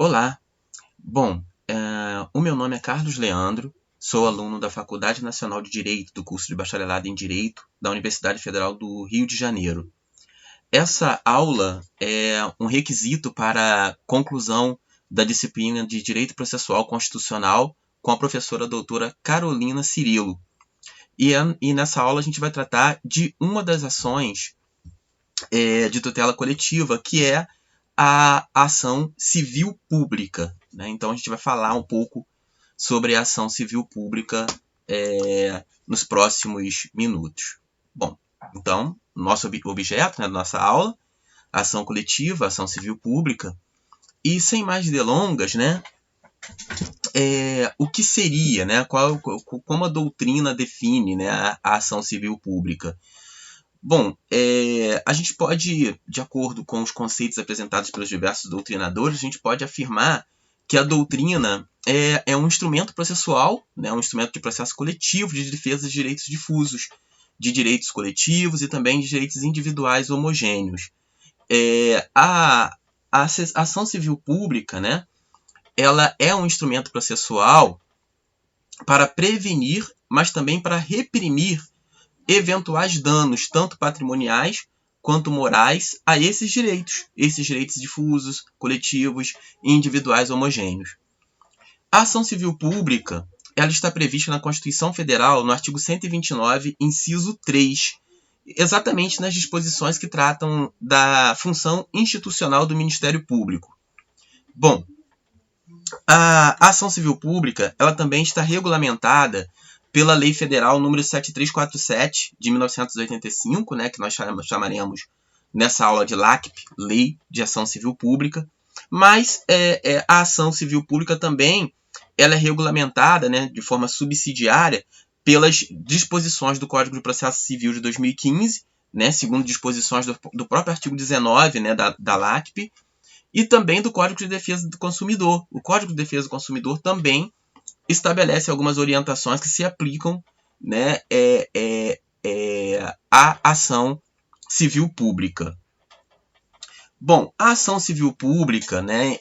Olá, bom, o meu nome é Carlos Leandro, sou aluno da Faculdade Nacional de Direito, do curso de Bacharelado em Direito, da Universidade Federal do Rio de Janeiro. Essa aula é um requisito para a conclusão da disciplina de Direito Processual Constitucional com a professora doutora Carolina Cirilo. E nessa aula a gente vai tratar de uma das ações de tutela coletiva, que é a ação civil pública, né? Então a gente vai falar um pouco sobre a ação civil pública nos próximos minutos. Bom, então, nosso objeto, né, da nossa aula, ação coletiva, ação civil pública, e sem mais delongas, né, o que seria, né, como a doutrina define, né, a ação civil pública? Bom, a gente pode, de acordo com os conceitos apresentados pelos diversos doutrinadores, a gente pode afirmar que a doutrina é um instrumento processual, né, um instrumento de processo coletivo de defesa de direitos difusos, de direitos coletivos e também de direitos individuais homogêneos. A ação civil pública, né, ela é um instrumento processual para prevenir, mas também para reprimir eventuais danos, tanto patrimoniais quanto morais, a esses direitos difusos, coletivos e individuais homogêneos. A ação civil pública ela está prevista na Constituição Federal, no artigo 129, inciso 3, exatamente nas disposições que tratam da função institucional do Ministério Público. Bom, a ação civil pública ela também está regulamentada pela Lei Federal número 7347, de 1985, né, que nós chamaremos nessa aula de LACP, Lei de Ação Civil Pública, mas a ação civil pública também ela é regulamentada, né, de forma subsidiária pelas disposições do Código de Processo Civil de 2015, né, segundo disposições do próprio artigo 19, né, da LACP, e também do Código de Defesa do Consumidor. O Código de Defesa do Consumidor também estabelece algumas orientações que se aplicam, né, à ação civil pública. Bom, a ação civil pública, né,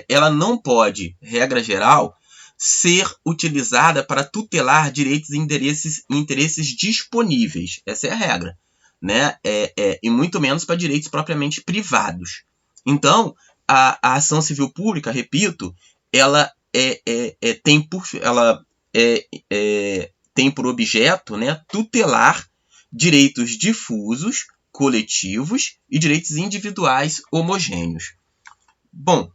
ela não pode, regra geral, ser utilizada para tutelar direitos e interesses disponíveis. Essa é a regra, né? E muito menos para direitos propriamente privados. Então, a ação civil pública, repito, ela tem por objeto, né, tutelar direitos difusos, coletivos e direitos individuais homogêneos. Bom,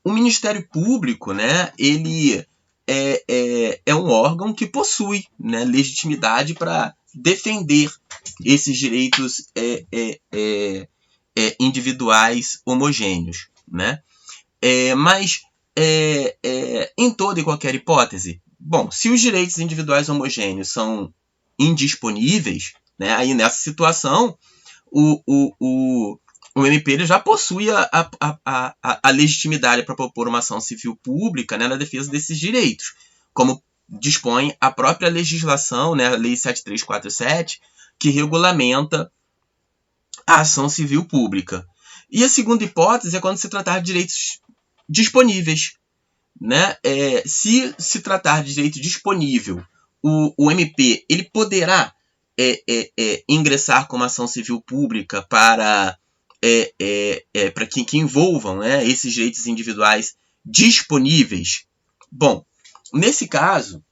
o Ministério Público, né, ele é um órgão que possui, né, legitimidade para defender esses direitos individuais homogêneos, né? Mas em toda e qualquer hipótese, bom, se os direitos individuais homogêneos são indisponíveis, né, aí nessa situação o MP ele já possui a legitimidade para propor uma ação civil pública, né, na defesa desses direitos, como dispõe a própria legislação, né, a Lei 7347, que regulamenta a ação civil pública. E a segunda hipótese é quando se tratar de direitos disponíveis, né? Se se tratar de direito disponível, o MP ele poderá ingressar com uma ação civil pública para que envolvam, né, esses direitos individuais disponíveis. Bom, nesse caso,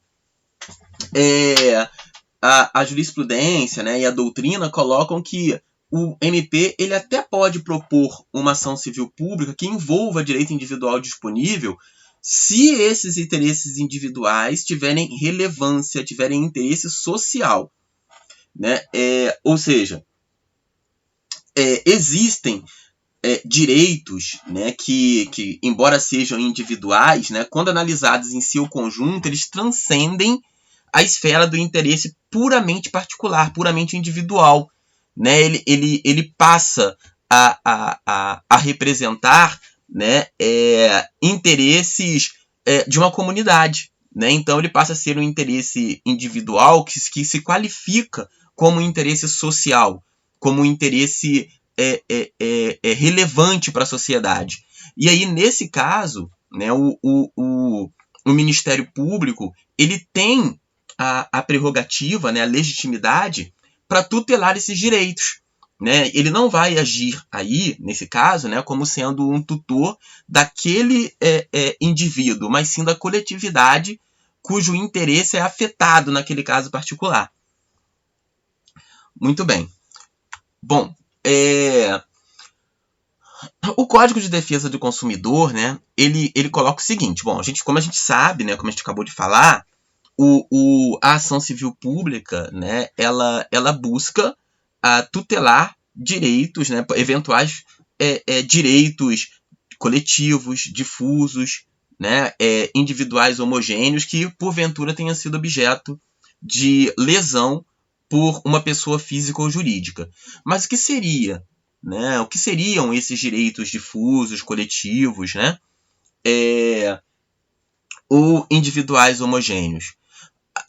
a jurisprudência, né, e a doutrina colocam que o MP ele até pode propor uma ação civil pública que envolva direito individual disponível se esses interesses individuais tiverem relevância, tiverem interesse social, né? Ou seja, existem direitos, né, que, embora sejam individuais, né, quando analisados em seu conjunto, eles transcendem a esfera do interesse puramente particular, puramente individual. Né? Ele passa a representar, né, interesses de uma comunidade. Né? Então, ele passa a ser um interesse individual que se qualifica como um interesse social, como um interesse relevante para a sociedade. E aí, nesse caso, né, o Ministério Público ele tem a prerrogativa, né, a legitimidade para tutelar esses direitos. Né? Ele não vai agir aí, nesse caso, né, como sendo um tutor daquele indivíduo, mas sim da coletividade cujo interesse é afetado naquele caso particular. Muito bem. Bom, o Código de Defesa do Consumidor, né, ele coloca o seguinte, bom, como a gente sabe, né, como a gente acabou de falar, a ação civil pública, né, ela busca tutelar direitos, né, eventuais direitos coletivos, difusos, né, individuais homogêneos que, porventura, tenham sido objeto de lesão por uma pessoa física ou jurídica. Mas o que seria, né, o que seriam esses direitos difusos, coletivos, né, ou individuais homogêneos?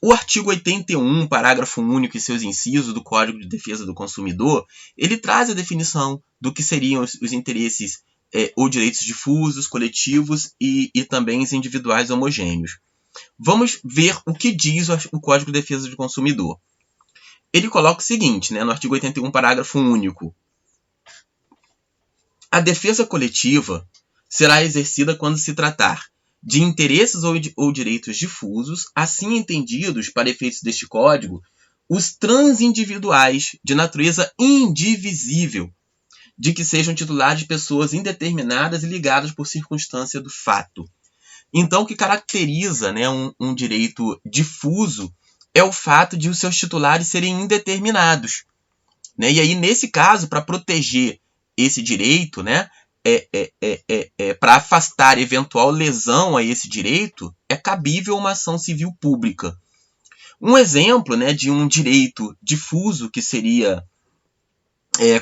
O artigo 81, parágrafo único e seus incisos do Código de Defesa do Consumidor, ele traz a definição do que seriam os interesses ou direitos difusos, coletivos e também os individuais homogêneos. Vamos ver o que diz o Código de Defesa do Consumidor. Ele coloca o seguinte, né, no artigo 81, parágrafo único. A defesa coletiva será exercida quando se tratar de interesses ou direitos difusos, assim entendidos, para efeitos deste Código, os transindividuais de natureza indivisível, de que sejam titulares pessoas indeterminadas e ligadas por circunstância do fato. Então, o que caracteriza, né, um direito difuso é o fato de os seus titulares serem indeterminados. Né? E aí, nesse caso, para proteger esse direito, né, para afastar eventual lesão a esse direito, é cabível uma ação civil pública. Um exemplo, né, de um direito difuso que seria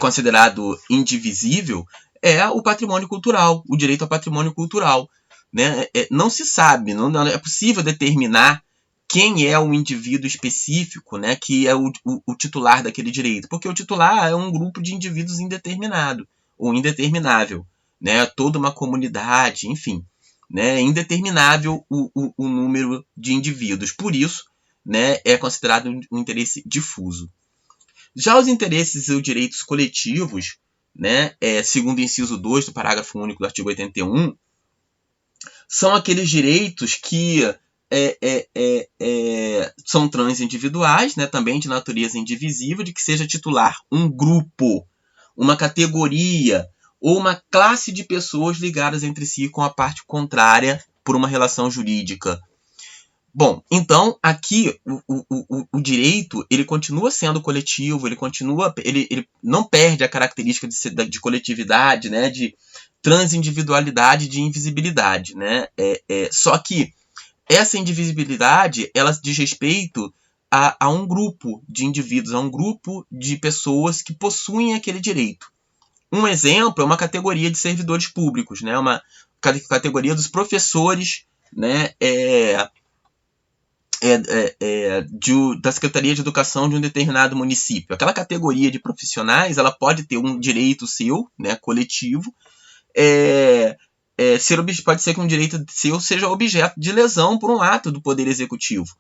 considerado indivisível é o patrimônio cultural, o direito ao patrimônio cultural. Né? Não se sabe, não é possível determinar quem é o indivíduo específico, né, que é o titular daquele direito, porque o titular é um grupo de indivíduos indeterminado ou indeterminável, né, toda uma comunidade, enfim, né, indeterminável o número de indivíduos. Por isso, né, é considerado um interesse difuso. Já os interesses e os direitos coletivos, né, segundo o inciso 2 do parágrafo único do artigo 81, são aqueles direitos que são transindividuais, né, também de natureza indivisível, de que seja titular um grupo, uma categoria ou uma classe de pessoas ligadas entre si com a parte contrária por uma relação jurídica. Bom, então aqui o direito ele continua sendo coletivo, ele não perde a característica de coletividade, né, de transindividualidade, de invisibilidade, né? Só que essa indivisibilidade ela diz respeito a um grupo de indivíduos, a um grupo de pessoas que possuem aquele direito. Um exemplo é uma categoria de servidores públicos, né? Uma categoria dos professores, né? Da Secretaria de Educação de um determinado município. Aquela categoria de profissionais ela pode ter um direito seu, né, coletivo, pode ser que um direito seu seja objeto de lesão por um ato do Poder Executivo.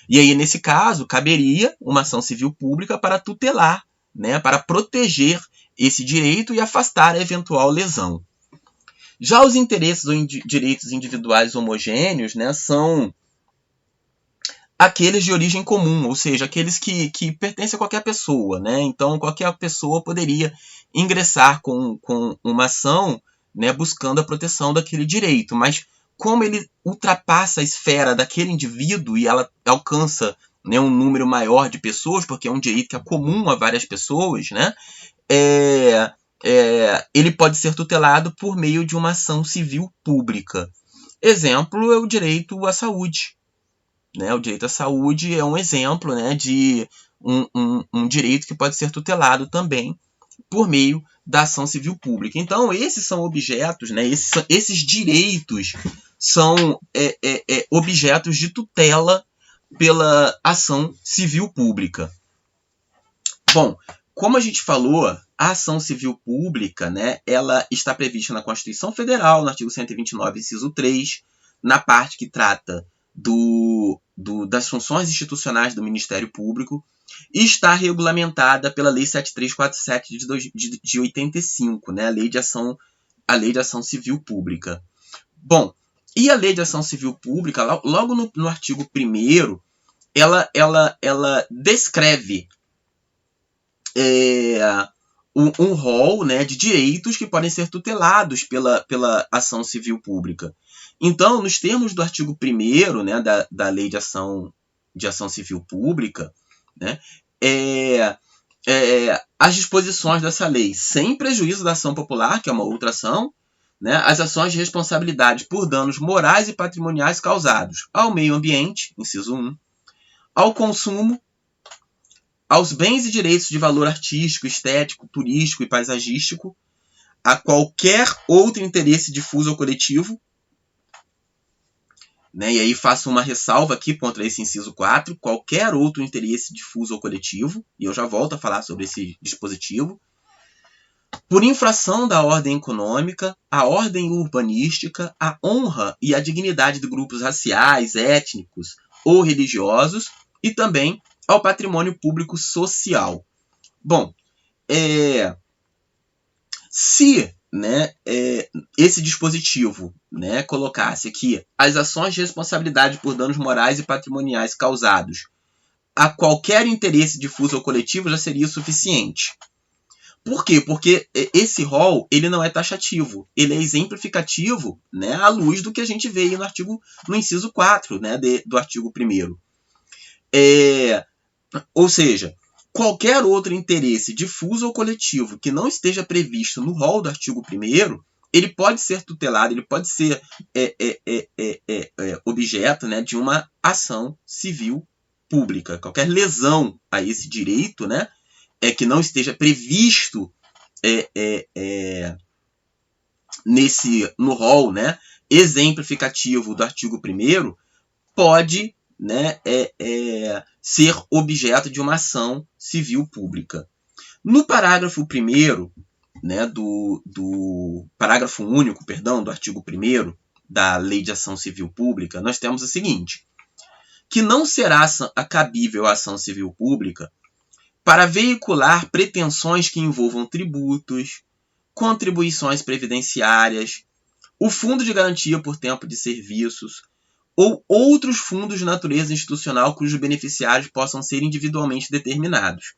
E aí, nesse caso, caberia uma ação civil pública para tutelar, né, para proteger esse direito e afastar a eventual lesão. Já os interesses ou direitos individuais homogêneos, né, são aqueles de origem comum, ou seja, aqueles que pertencem a qualquer pessoa. Né? Então, qualquer pessoa poderia ingressar com uma ação, né, buscando a proteção daquele direito. Mas como ele ultrapassa a esfera daquele indivíduo e ela alcança, né, um número maior de pessoas, porque é um direito que é comum a várias pessoas, né, ele pode ser tutelado por meio de uma ação civil pública. Exemplo é o direito à saúde. Né? O direito à saúde é um exemplo, né, de um direito que pode ser tutelado também por meio da ação civil pública. Então, esses são objetos, né, esses direitos são objetos de tutela pela ação civil pública. Bom, como a gente falou, a ação civil pública, né, ela está prevista na Constituição Federal, no artigo 129, inciso 3, na parte que trata das funções institucionais do Ministério Público, e está regulamentada pela Lei 7347 de 85, né, a Lei de Ação Civil Pública. Bom, e a Lei de Ação Civil Pública, logo no artigo 1º, ela descreve um rol, né, de direitos que podem ser tutelados pela ação civil pública. Então, nos termos do artigo 1º, né, da Lei de Ação Civil Pública, né, as disposições dessa lei, sem prejuízo da ação popular, que é uma outra ação, né, as ações de responsabilidade por danos morais e patrimoniais causados ao meio ambiente, inciso 1, ao consumo, aos bens e direitos de valor artístico, estético, turístico e paisagístico, a qualquer outro interesse difuso ou coletivo, né? E aí faço uma ressalva aqui contra esse inciso 4, qualquer outro interesse difuso ou coletivo, e eu já volto a falar sobre esse dispositivo, por infração da ordem econômica, a ordem urbanística, a honra e a dignidade de grupos raciais, étnicos ou religiosos, e também ao patrimônio público social. Bom, se, né, esse dispositivo, né, colocasse aqui as ações de responsabilidade por danos morais e patrimoniais causados a qualquer interesse difuso ou coletivo, já seria o suficiente. Por quê? Porque esse rol ele não é taxativo, ele é exemplificativo, né, à luz do que a gente vê aí no inciso 4, né, do artigo 1º. Ou seja, qualquer outro interesse difuso ou coletivo que não esteja previsto no rol do artigo 1º, ele pode ser tutelado, ele pode ser objeto, né, de uma ação civil pública. Qualquer lesão a esse direito, né, que não esteja previsto no rol, né, exemplificativo do artigo 1º, pode, né, ser objeto de uma ação civil pública. No parágrafo 1º, né, do parágrafo único, do artigo 1º da Lei de Ação Civil Pública, nós temos o seguinte, que não será cabível a ação civil pública para veicular pretensões que envolvam tributos, contribuições previdenciárias, o fundo de garantia por tempo de serviços, ou outros fundos de natureza institucional cujos beneficiários possam ser individualmente determinados.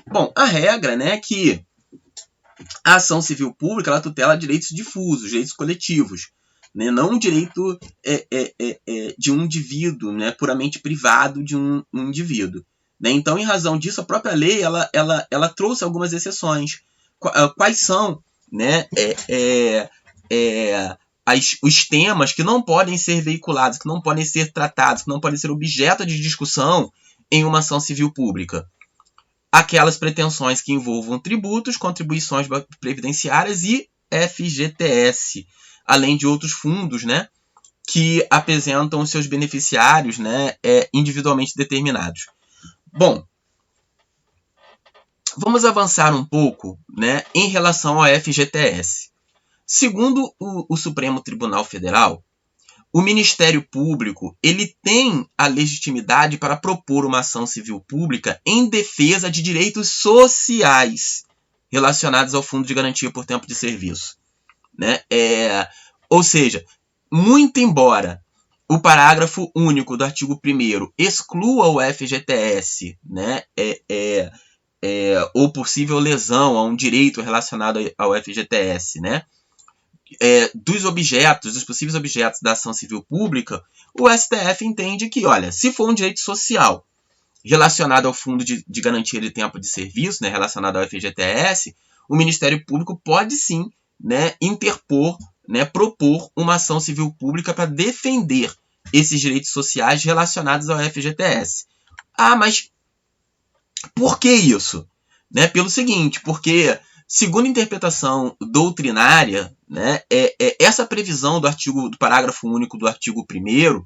Bom, a regra, né, é que a ação civil pública ela tutela direitos difusos, direitos coletivos, né, não um direito de um indivíduo, né, puramente privado de um indivíduo. Né? Então, em razão disso, a própria lei ela trouxe algumas exceções. Quais são, né, os temas que não podem ser veiculados, que não podem ser tratados, que não podem ser objeto de discussão em uma ação civil pública? Aquelas pretensões que envolvam tributos, contribuições previdenciárias e FGTS, além de outros fundos, né, que apresentam os seus beneficiários, né, individualmente determinados. Bom, vamos avançar um pouco, né, em relação ao FGTS. Segundo o Supremo Tribunal Federal, o Ministério Público ele tem a legitimidade para propor uma ação civil pública em defesa de direitos sociais relacionados ao Fundo de Garantia por Tempo de Serviço. Né? Ou seja, muito embora o parágrafo único do artigo 1º exclua o FGTS, né, ou possível lesão a um direito relacionado ao FGTS, né, dos possíveis objetos da ação civil pública, o STF entende que, olha, se for um direito social relacionado ao Fundo de Garantia de Tempo de Serviço, né, relacionado ao FGTS, o Ministério Público pode sim, né, interpor, né, propor uma ação civil pública para defender esses direitos sociais relacionados ao FGTS. Ah, mas por que isso? Né, pelo seguinte, porque, segundo a interpretação doutrinária, né, essa previsão do parágrafo único do artigo 1º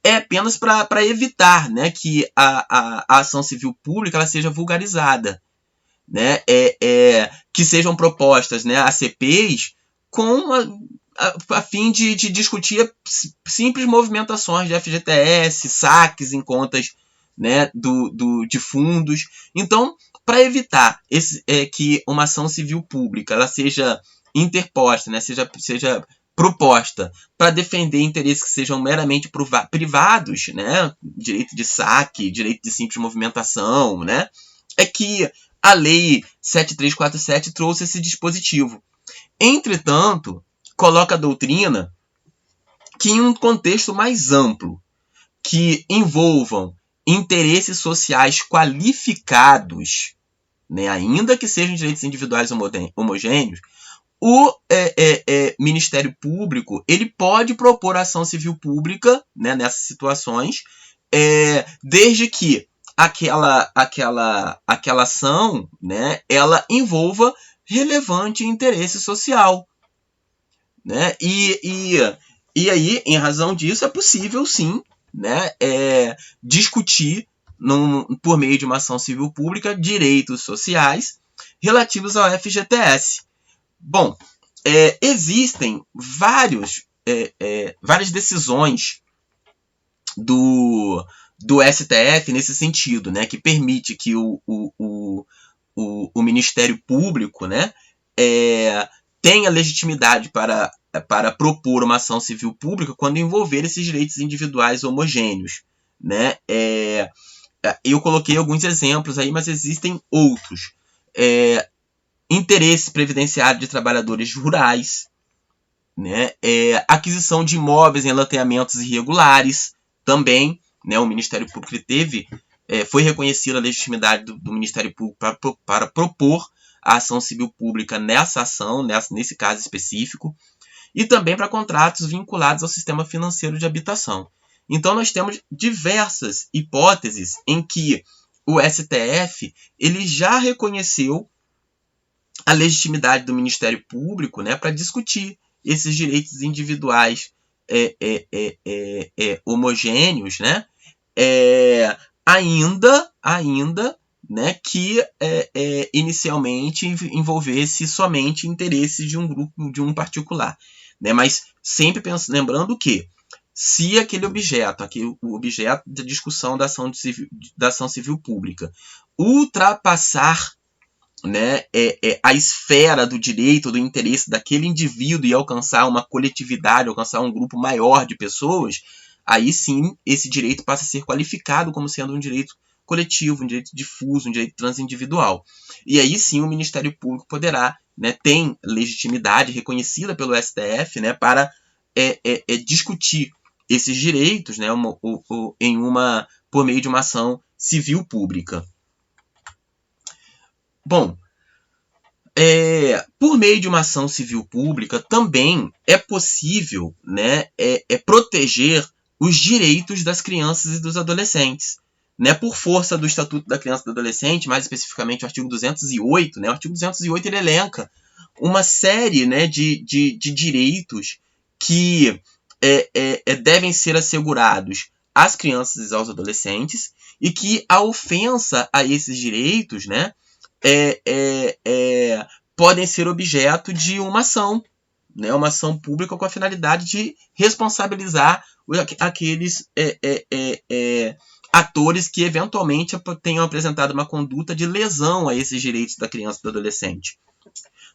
é apenas para evitar, né, que a ação civil pública ela seja vulgarizada. né, que sejam propostas, né, a CPIs a fim de discutir simples movimentações de FGTS, saques em contas, né, de fundos. Então, para evitar que uma ação civil pública ela seja interposta, né, seja proposta para defender interesses que sejam meramente privados, né, direito de saque, direito de simples movimentação, né, é que a Lei 7347 trouxe esse dispositivo. Entretanto, coloca a doutrina que em um contexto mais amplo, que envolvam interesses sociais qualificados, né, ainda que sejam direitos individuais homogêneos, o Ministério Público ele pode propor ação civil pública, né, nessas situações, desde que aquela ação, né, ela envolva relevante interesse social, né? E aí, em razão disso, é possível sim, né, discutir por meio de uma ação civil pública direitos sociais relativos ao FGTS. Bom, existem várias decisões do STF nesse sentido, né, que permite que o Ministério Público, né, tenha legitimidade para propor uma ação civil pública quando envolver esses direitos individuais homogêneos, né? Eu coloquei alguns exemplos aí, mas existem outros. Interesse previdenciário de trabalhadores rurais, né? Aquisição de imóveis em loteamentos irregulares, também, né? O Ministério Público foi reconhecida a legitimidade do Ministério Público para propor a ação civil pública nessa ação, nesse caso específico, e também para contratos vinculados ao sistema financeiro de habitação. Então, nós temos diversas hipóteses em que o STF ele já reconheceu a legitimidade do Ministério Público, né, para discutir esses direitos individuais homogêneos, né, ainda né, que inicialmente envolvesse somente interesses de um grupo, de um particular, né, mas sempre lembrando que se aquele objeto, o objeto da discussão da ação civil pública, ultrapassar, né, a esfera do direito, do interesse daquele indivíduo e alcançar uma coletividade, alcançar um grupo maior de pessoas, aí sim esse direito passa a ser qualificado como sendo um direito coletivo, um direito difuso, um direito transindividual. E aí sim o Ministério Público poderá, né, tem legitimidade reconhecida pelo STF, né, para discutir esses direitos, né, por meio de uma ação civil pública. Bom, por meio de uma ação civil pública também é possível, né, proteger os direitos das crianças e dos adolescentes, né, por força do Estatuto da Criança e do Adolescente, mais especificamente o artigo 208, né, o artigo 208 ele elenca uma série, né, de direitos que devem ser assegurados às crianças e aos adolescentes, e que a ofensa a esses direitos, né, podem ser objeto de uma ação, né, uma ação pública com a finalidade de responsabilizar aqueles atores que eventualmente tenham apresentado uma conduta de lesão a esses direitos da criança e do adolescente.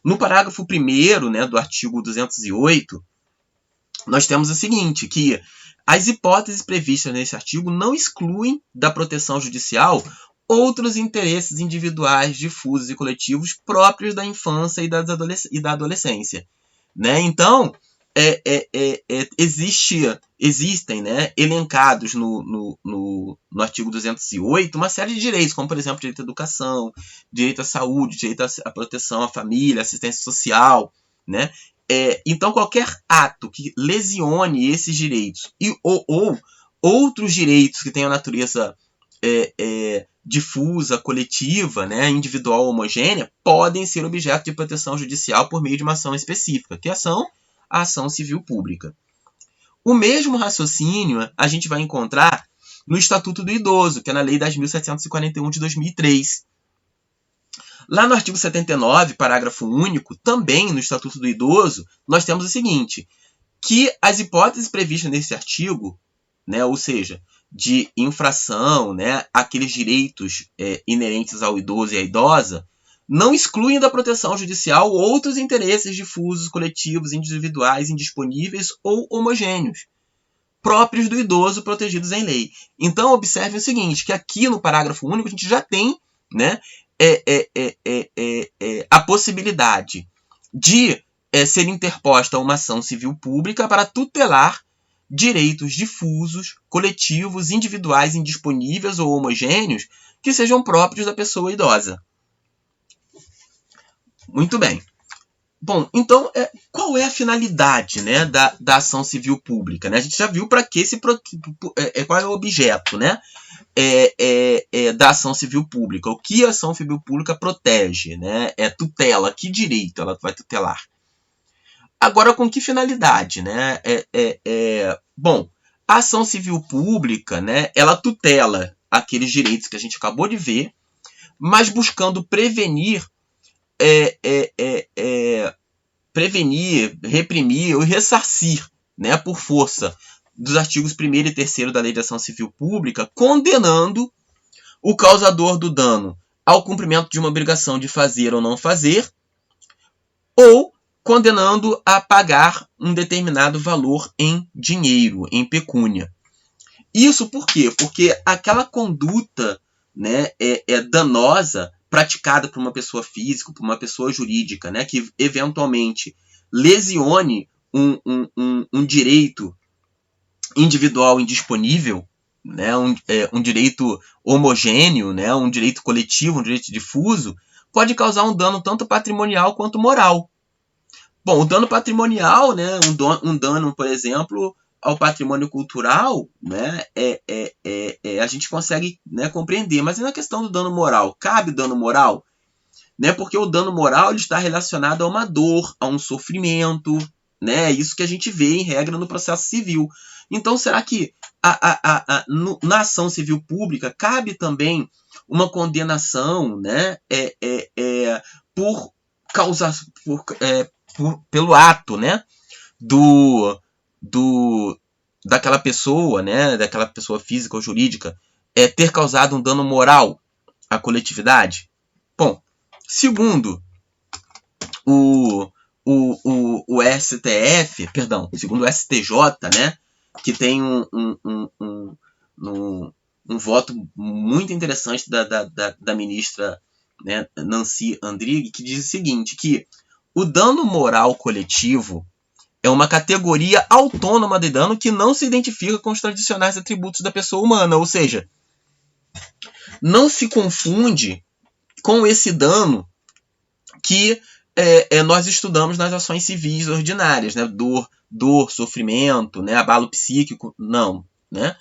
No parágrafo 1º, né, do artigo 208, nós temos o seguinte, que as hipóteses previstas nesse artigo não excluem da proteção judicial outros interesses individuais, difusos e coletivos próprios da infância e da adolescência, né? Então, existem, né, elencados no artigo 208 uma série de direitos, como, por exemplo, direito à educação, direito à saúde, direito à proteção à família, assistência social, né? Então, qualquer ato que lesione esses direitos ou outros direitos que tenham natureza difusa, coletiva, né, individual ou homogênea, podem ser objeto de proteção judicial por meio de uma ação específica, que é a ação civil pública. O mesmo raciocínio a gente vai encontrar no Estatuto do Idoso, que é na Lei 10.741 de 2003. Lá no artigo 79, parágrafo único, também no Estatuto do Idoso, nós temos o seguinte, que as hipóteses previstas nesse artigo, né, ou seja, de infração, né, aqueles direitos inerentes ao idoso e à idosa, não excluem da proteção judicial outros interesses difusos, coletivos, individuais, indisponíveis ou homogêneos, próprios do idoso protegidos em lei. Então, observe o seguinte, que aqui no parágrafo único a gente já tem, né, a possibilidade de ser interposta uma ação civil pública para tutelar direitos difusos, coletivos, individuais, indisponíveis ou homogêneos que sejam próprios da pessoa idosa. Muito bem. Bom, então, qual é a finalidade, né, da ação civil pública? Né? A gente já viu para que qual é o objeto, né, da ação civil pública. O que a ação civil pública protege, né? Tutela. Que direito ela vai tutelar? Agora, com que finalidade? Né? Bom, a ação civil pública, né, ela tutela aqueles direitos que a gente acabou de ver, mas buscando prevenir, reprimir ou ressarcir, né, por força dos artigos 1º e 3º da Lei de Ação Civil Pública, condenando o causador do dano ao cumprimento de uma obrigação de fazer ou não fazer, ou condenando a pagar um determinado valor em dinheiro, em pecúnia. Isso por quê? Porque aquela conduta, né, danosa praticada por uma pessoa física, por uma pessoa jurídica, né, que eventualmente lesione um direito individual indisponível, né, um direito homogêneo, né, um direito coletivo, um direito difuso, pode causar um dano tanto patrimonial quanto moral. Bom, o dano patrimonial, né, um dano, por exemplo, ao patrimônio cultural, né, a gente consegue, né, compreender. Mas e na questão do dano moral? Cabe dano moral? Né, porque o dano moral ele está relacionado a uma dor, a um sofrimento, né, isso que a gente vê em regra no processo civil. Então, será que na ação civil pública cabe também uma condenação, né, por causar, pelo ato, né, daquela pessoa, né, daquela pessoa física ou jurídica, ter causado um dano moral à coletividade? Bom, segundo o STF, perdão, segundo o STJ, né, que tem um voto muito interessante da ministra, né, Nancy Andrighi, que diz o seguinte, que o dano moral coletivo é uma categoria autônoma de dano que não se identifica com os tradicionais atributos da pessoa humana, ou seja, não se confunde com esse dano que nós estudamos nas ações civis ordinárias, né? Dor, sofrimento, né? Abalo psíquico, não, né?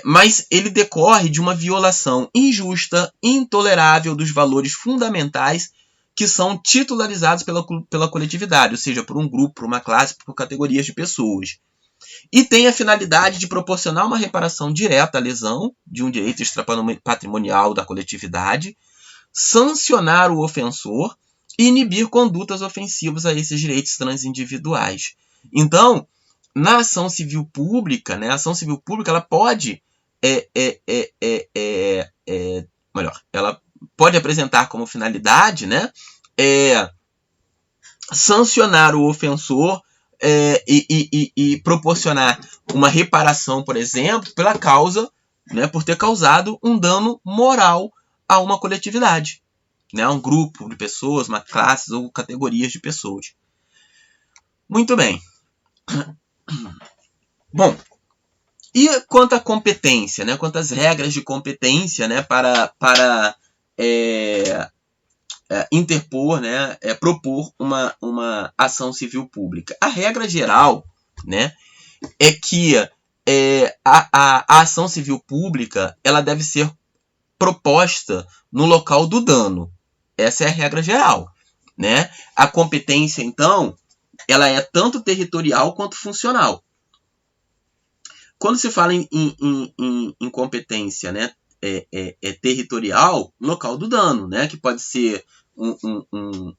Mas ele decorre de uma violação injusta, intolerável dos valores fundamentais que são titularizados pela coletividade, ou seja, por um grupo, por uma classe, por categorias de pessoas. E tem a finalidade de proporcionar uma reparação direta à lesão de um direito extrapatrimonial da coletividade, sancionar o ofensor e inibir condutas ofensivas a esses direitos transindividuais. Então, na ação civil pública, né, a ação civil pública ela pode ela pode apresentar como finalidade, né, sancionar o ofensor e proporcionar uma reparação, por exemplo, pela causa, né, por ter causado um dano moral a uma coletividade, né, a um grupo de pessoas, uma classe ou categorias de pessoas. Muito bem. Bom, e quanto à competência, né, quanto às regras de competência, né, para interpor, né, propor uma ação civil pública. A regra geral, né, é que a ação civil pública ela deve ser proposta no local do dano. Essa é a regra geral, né? A competência, então, ela é tanto territorial quanto funcional. Quando se fala em competência, né, territorial, local do dano, né? Que pode ser um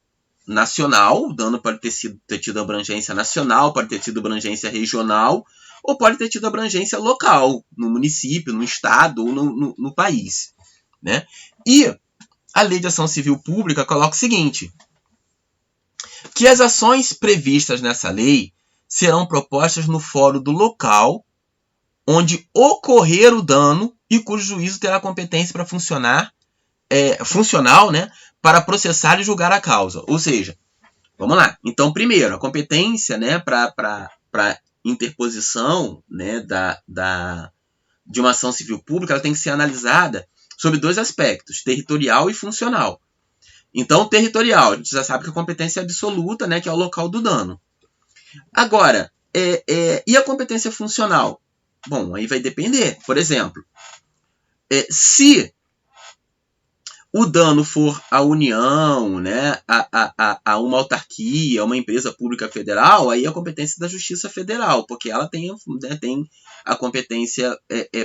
nacional, o dano pode ter tido abrangência nacional, pode ter tido abrangência regional, ou pode ter tido abrangência local, no município, no estado ou no país, né? E a Lei de Ação Civil Pública coloca o seguinte, que as ações previstas nessa lei serão propostas no fórum do local onde ocorrer o dano e cujo juízo terá competência para funcional, né, para processar e julgar a causa. Ou seja, vamos lá. Então, primeiro, a competência, né, para interposição, né, de uma ação civil pública, ela tem que ser analisada sobre dois aspectos, territorial e funcional. Então, territorial, a gente já sabe que a competência é absoluta, né, que é o local do dano. Agora, e a competência funcional? Bom, aí vai depender. Por exemplo, se o dano for à União, né, a uma autarquia, a uma empresa pública federal, aí é a competência da Justiça Federal, porque ela tem a competência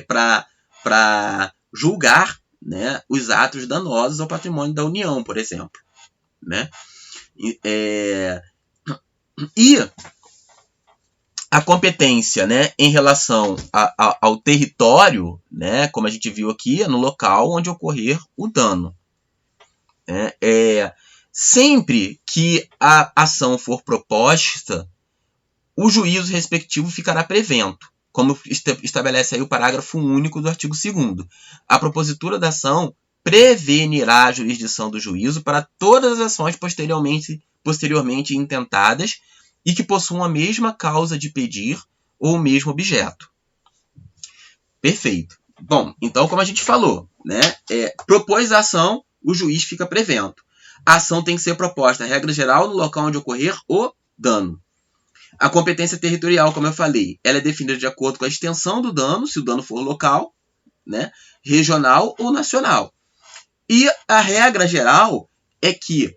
para julgar, né, os atos danosos ao patrimônio da União, por exemplo, né? E a competência, né, em relação ao território, né, como a gente viu aqui, é no local onde ocorrer o dano. Sempre que a ação for proposta, o juízo respectivo ficará prevento, como estabelece aí o parágrafo único do artigo 2º. A propositura da ação prevenirá a jurisdição do juízo para todas as ações posteriormente intentadas e que possuam a mesma causa de pedir ou o mesmo objeto. Perfeito. Bom, então, como a gente falou, né, propôs a ação, o juiz fica prevento. A ação tem que ser proposta, regra geral, no local onde ocorrer o dano. A competência territorial, como eu falei, ela é definida de acordo com a extensão do dano, se o dano for local, né, regional ou nacional. E a regra geral é que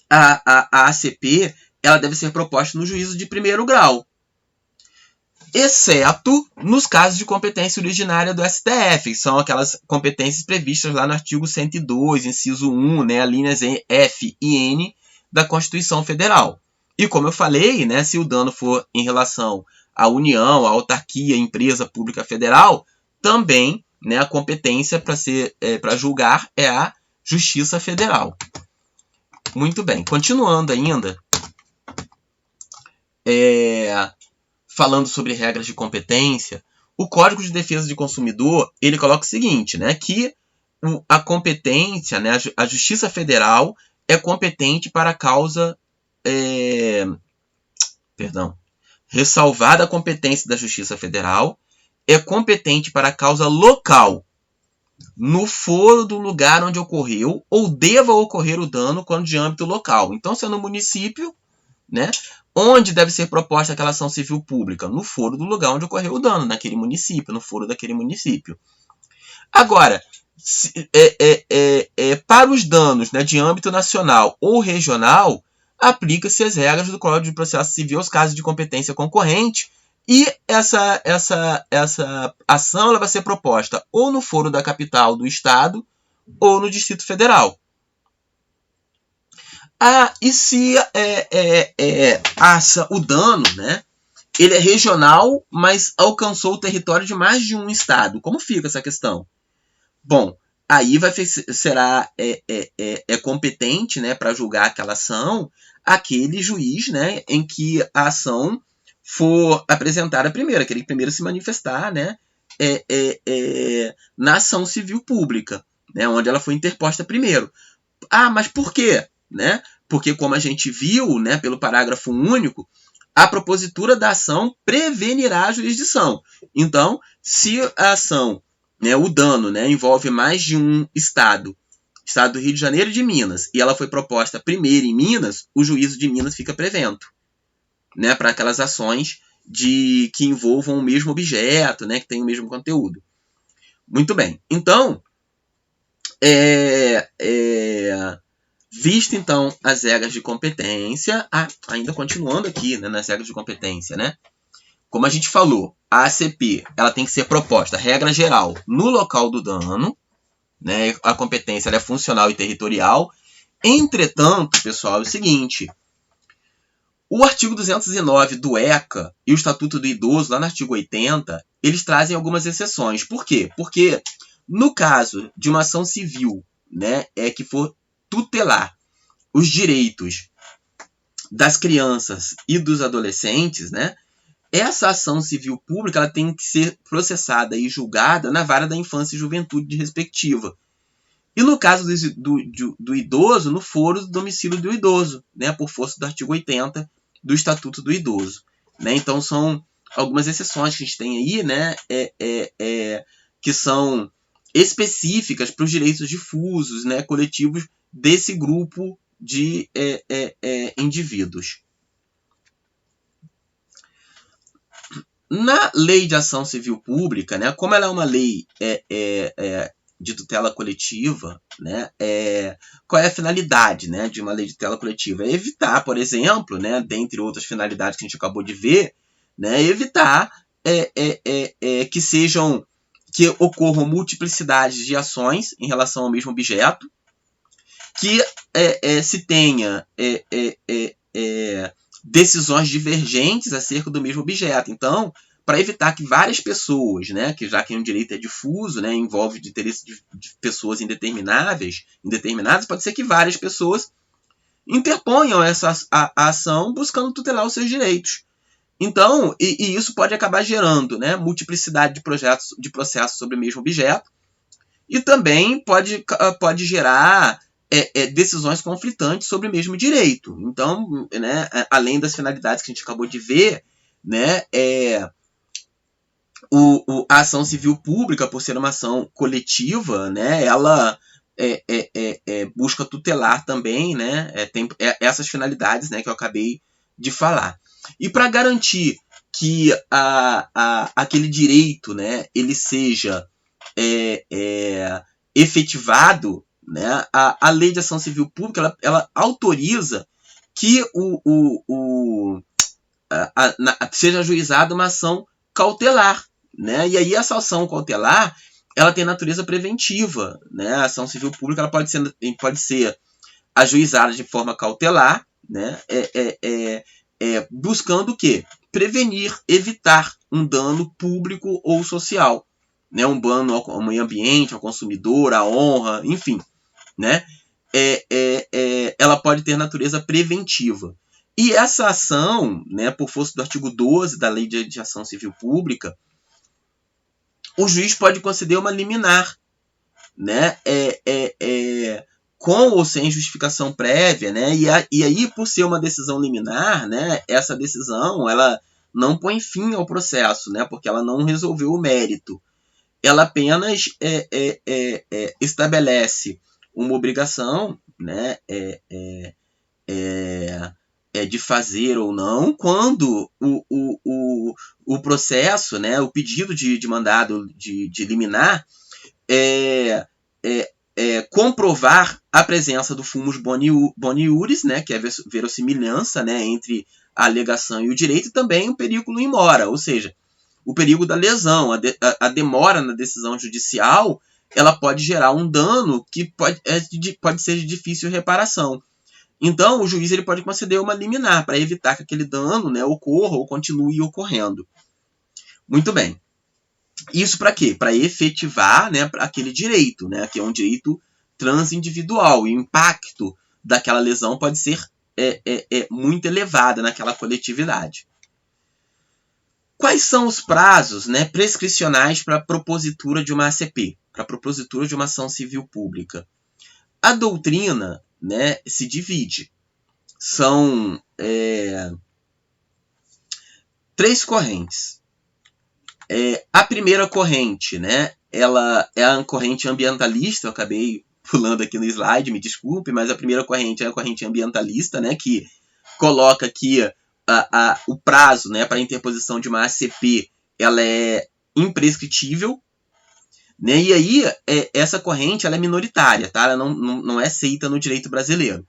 a ACP ela deve ser proposta no juízo de primeiro grau, exceto nos casos de competência originária do STF, que são aquelas competências previstas lá no artigo 102, inciso 1, né, linhas F e N da Constituição Federal. E como eu falei, né, se o dano for em relação à União, à autarquia, empresa pública federal, também, né, a competência para julgar é a Justiça Federal. Muito bem, continuando ainda, falando sobre regras de competência, o Código de Defesa do Consumidor ele coloca o seguinte, né, que a competência, né, a Justiça Federal é competente para a causa, ressalvada a competência da Justiça Federal, é competente para a causa local, no foro do lugar onde ocorreu ou deva ocorrer o dano quando de âmbito local. Então, se é no município, né, onde deve ser proposta aquela ação civil pública? No foro do lugar onde ocorreu o dano, naquele município, no foro daquele município. Agora, para os danos, né, de âmbito nacional ou regional, aplica-se as regras do Código de Processo Civil aos casos de competência concorrente, e essa ação ela vai ser proposta ou no foro da capital do estado ou no Distrito Federal. E se o dano, né, ele é regional, mas alcançou o território de mais de um estado? Como fica essa questão? Bom, aí será competente, né, para julgar aquela ação aquele juiz, né, em que a ação for apresentada primeiro, aquele que primeiro se manifestar, né, na ação civil pública, né, onde ela foi interposta primeiro. Mas por quê? Né? Porque, como a gente viu, né, pelo parágrafo único, a propositura da ação prevenirá a jurisdição. Então, se a ação, né, o dano, né, envolve mais de um estado do Rio de Janeiro e de Minas, e ela foi proposta primeiro em Minas, o juízo de Minas fica prevento, né, para aquelas ações que envolvam o mesmo objeto, né, que tem o mesmo conteúdo. Muito bem. Então, visto então as regras de competência, ainda continuando aqui, né, nas regras de competência, né? como a gente falou, a ACP ela tem que ser proposta, regra geral, no local do dano, né? A competência ela é funcional e territorial. Entretanto, pessoal, é o seguinte, o artigo 209 do ECA e o Estatuto do Idoso, lá no artigo 80, eles trazem algumas exceções. Por quê? Porque no caso de uma ação civil, né, que for tutelar os direitos das crianças e dos adolescentes, né, essa ação civil pública ela tem que ser processada e julgada na vara da infância e juventude respectiva. E no caso do idoso, no foro do domicílio do idoso, né, por força do artigo 80 do Estatuto do Idoso. Né? Então, são algumas exceções que a gente tem aí, né, que são específicas para os direitos difusos, né, coletivos desse grupo de indivíduos. Na lei de ação civil pública, né, como ela é uma lei de tutela coletiva, né, qual é a finalidade, né, de uma lei de tutela coletiva? É evitar, por exemplo, né, dentre outras finalidades que a gente acabou de ver, né, evitar que ocorram multiplicidades de ações em relação ao mesmo objeto, que se tenha decisões divergentes acerca do mesmo objeto. Então, para evitar que várias pessoas, né, que já que um direito é difuso, né, envolve de interesse de pessoas indeterminadas, pode ser que várias pessoas interponham a ação buscando tutelar os seus direitos. Então, e isso pode acabar gerando, né, multiplicidade de processos sobre o mesmo objeto, e também pode gerar decisões conflitantes sobre o mesmo direito. Então, né, além das finalidades que a gente acabou de ver, né, a ação civil pública, por ser uma ação coletiva, né, ela busca tutelar também, né, tem essas finalidades, né, que eu acabei de falar. E para garantir que aquele direito, né, ele seja efetivado, né, a lei de ação civil pública ela autoriza que seja ajuizada uma ação cautelar, né? E aí essa ação cautelar ela tem natureza preventiva, né? A ação civil pública ela pode ser ajuizada de forma cautelar, né? Buscando o quê? Prevenir, evitar um dano público ou social, né? Um dano ao meio ambiente, ao consumidor, à honra, enfim, né? Ela pode ter natureza preventiva. E essa ação, né, por força do artigo 12 da Lei de Ação Civil Pública, o juiz pode conceder uma liminar, né, com ou sem justificação prévia, né, e aí, por ser uma decisão liminar, né, essa decisão ela não põe fim ao processo, né, porque ela não resolveu o mérito. Ela apenas estabelece uma obrigação, né, de fazer ou não, quando o processo, né, o pedido de mandado de liminar comprovar a presença do fumus boni iuris, né, que é verossimilhança, né, entre a alegação e o direito, e também o perigo in mora, ou seja, o perigo da lesão, a demora na decisão judicial, ela pode gerar um dano que pode ser de difícil reparação. Então, o juiz ele pode conceder uma liminar para evitar que aquele dano, né, ocorra ou continue ocorrendo. Muito bem. Isso para quê? Para efetivar, né, aquele direito, né, que é um direito transindividual. E o impacto daquela lesão pode ser muito elevada naquela coletividade. Quais são os prazos, né, prescricionais para a propositura de uma ACP, para a propositura de uma ação civil pública? A doutrina, né, se divide. São 3 correntes. A primeira corrente, né, ela é a corrente ambientalista, eu acabei pulando aqui no slide, me desculpe, mas a primeira corrente é a corrente ambientalista, né, que coloca que o prazo, né, para a interposição de uma ACP ela é imprescritível, né, e aí essa corrente ela é minoritária, tá? Ela não é aceita no direito brasileiro.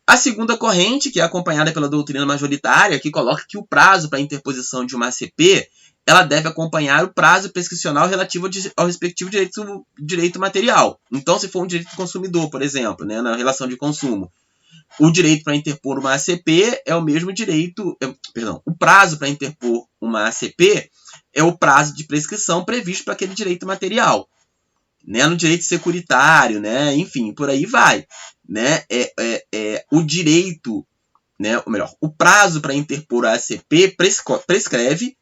A segunda corrente, que é acompanhada pela doutrina majoritária, que coloca que o prazo para a interposição de uma ACP ela deve acompanhar o prazo prescricional relativo ao respectivo direito material. Então, se for um direito do consumidor, por exemplo, né, na relação de consumo, o direito para interpor uma ACP é o mesmo direito... o prazo para interpor uma ACP é o prazo de prescrição previsto para aquele direito material. Né, no direito securitário, né, enfim, por aí vai. Né, o direito, né, ou melhor, o prazo para interpor a ACP prescreve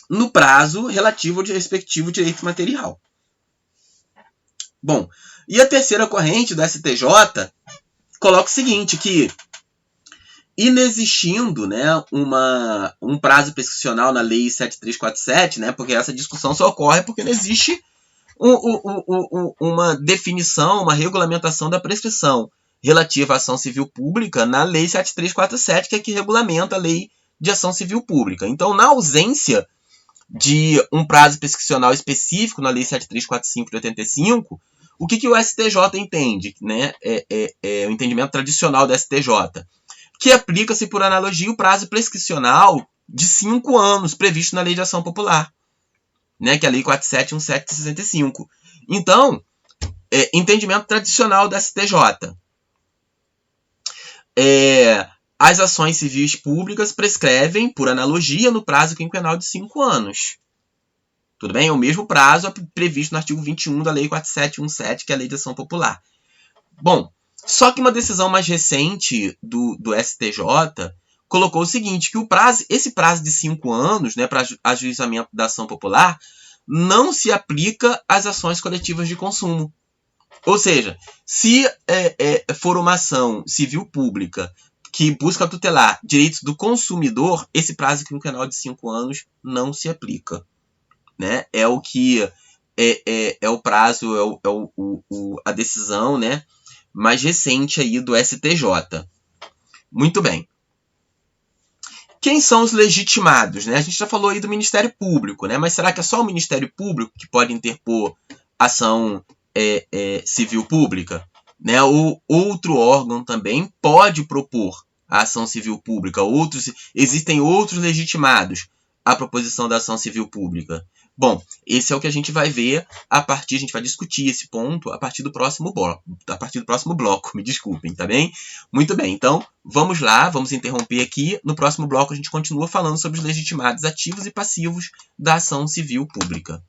no prazo relativo ao respectivo direito material. Bom, e a terceira corrente do STJ coloca o seguinte, que inexistindo, né, um prazo prescricional na Lei 7347, né, porque essa discussão só ocorre porque não existe uma definição, uma regulamentação da prescrição relativa à ação civil pública na Lei 7347, que é que regulamenta a Lei de Ação Civil Pública. Então, na ausência de um prazo prescricional específico na Lei 7345 de 85, o que o STJ entende? Né? O entendimento tradicional do STJ, que aplica-se por analogia o prazo prescricional de 5 anos previsto na Lei de Ação Popular, né? Que é a Lei 4717 de 65. Então, entendimento tradicional do STJ. As ações civis públicas prescrevem, por analogia, no prazo quinquenal de 5 anos. Tudo bem? É o mesmo prazo previsto no artigo 21 da Lei 4717, que é a Lei de Ação Popular. Bom, só que uma decisão mais recente do STJ colocou o seguinte, que esse prazo de 5 anos, né, para ajuizamento da ação popular não se aplica às ações coletivas de consumo. Ou seja, se for uma ação civil pública que busca tutelar direitos do consumidor, esse prazo quinquenal de 5 anos não se aplica. Né? É o que é o prazo, a decisão, né, mais recente aí do STJ. Muito bem. Quem são os legitimados? Né? A gente já falou aí do Ministério Público, né? Mas será que é só o Ministério Público que pode interpor ação civil pública? Né? Ou outro órgão também pode propor a ação civil pública. Existem outros legitimados à proposição da ação civil pública. Bom, esse é o que a gente vai ver a gente vai discutir esse ponto a partir do próximo bloco, me desculpem, tá bem? Muito bem, então vamos lá, vamos interromper aqui. No próximo bloco a gente continua falando sobre os legitimados ativos e passivos da ação civil pública.